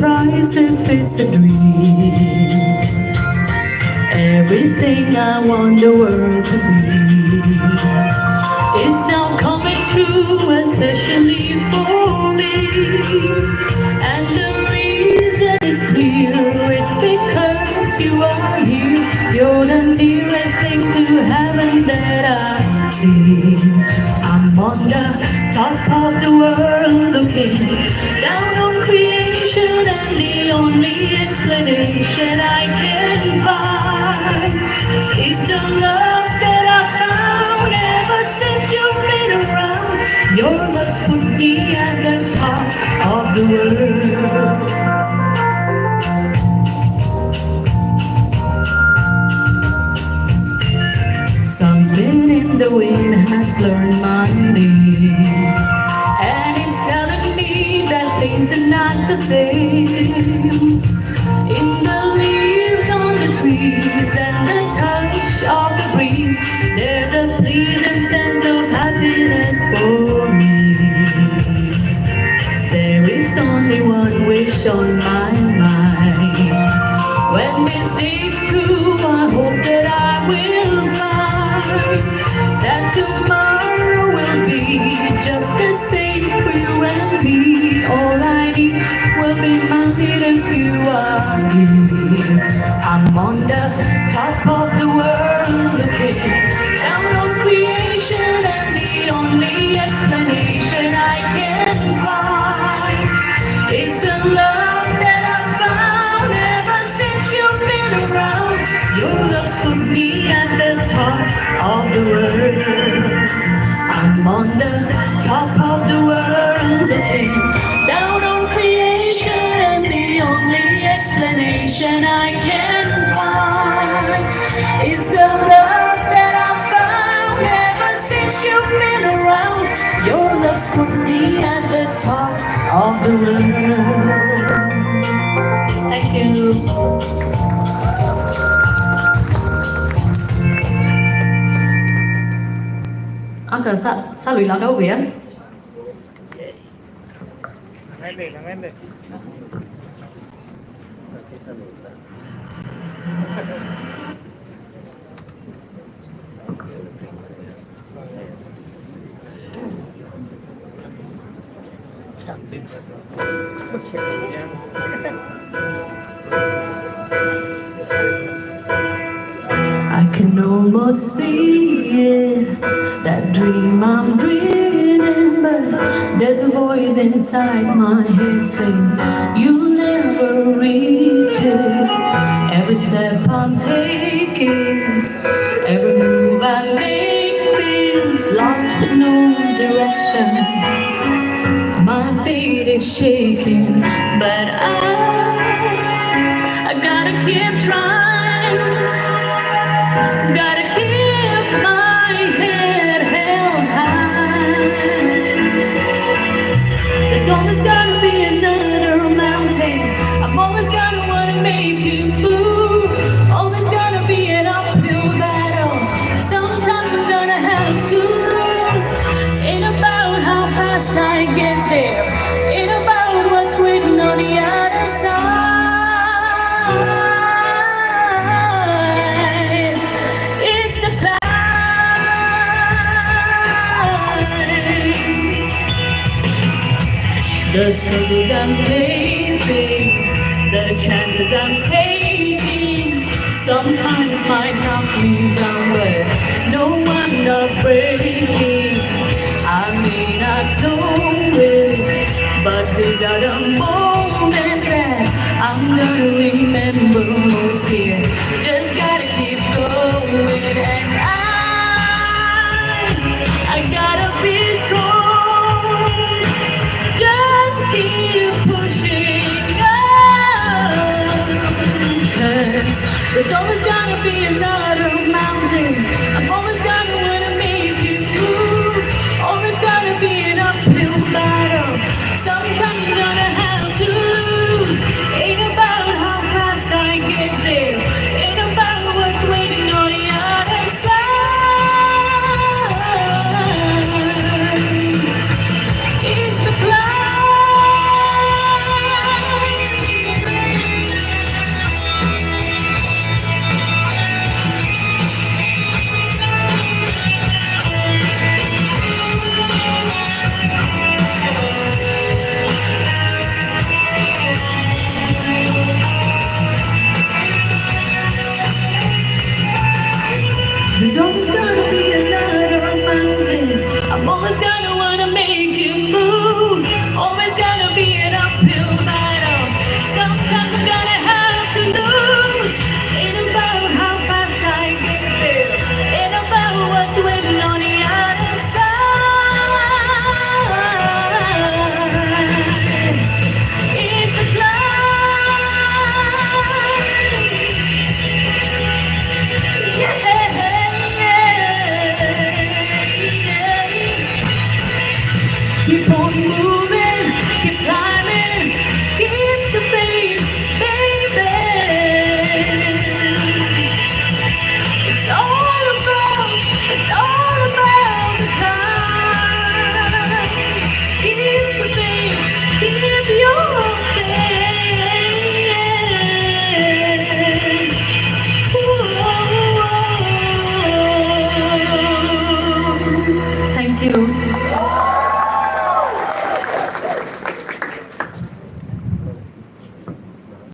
surprised if it's a dream. Everything I want the world to be is now coming true, especially for me. And the reason is clear, it's because you are here. You're the nearest thing to heaven that I see. I'm on the top of the world looking down on creation, and the only explanation I can find is the love that I found ever since you've been around. Your love's put me at the top of the world. Something in the wind has learned my name, and it's telling me that things are not the same. In the leaves on the trees and the touch of the breeze, there's a pleasant sense of happiness for me. There is only one wish on my mind. When this day's through, I hope that I will find that tomorrow will be just the same for you and me. All I need will be mine if you are here. I'm on the top of the world looking down on creation, and the only explanation I can find is the love that I found ever since you've been around. Your love's put me at the top of the world. I'm on the top of the world looking down on creation, and the only explanation I can find is the love that I found ever since you've been around. Your love's put me at the top of the world. Thank you. Uncle, sao lùi lao đâu vậy? I can almost see it, that dream I'm dreaming, but there's a voice inside my head saying you'll never reach it. Every step I'm taking, every move I make feels lost with no direction. My feet is shaking, but I gotta keep trying. Gotta keep my head held high. There's always gotta be another mountain. I'm always gonna wanna make you move. Always gonna be an uphill battle. Sometimes I'm gonna have to lose. Ain't about how fast I get there. Ain't about what's waiting on the other side. The struggles I'm facing, the chances I'm taking, sometimes might knock me down, but no, I'm not breaking. I may not know it, but these are the moments that I'm gonna remember most here. Just gotta keep going, and I gotta be strong. Just keep pushing on, 'cause there's always gonna be another mountain. I'm always gonna wanna make you move. Always gonna be an uphill battle. Sometimes I'm gonna have to lose. Ain't about how fast I get there. Ain't about what's waiting on the other side. It's the climb. As long as the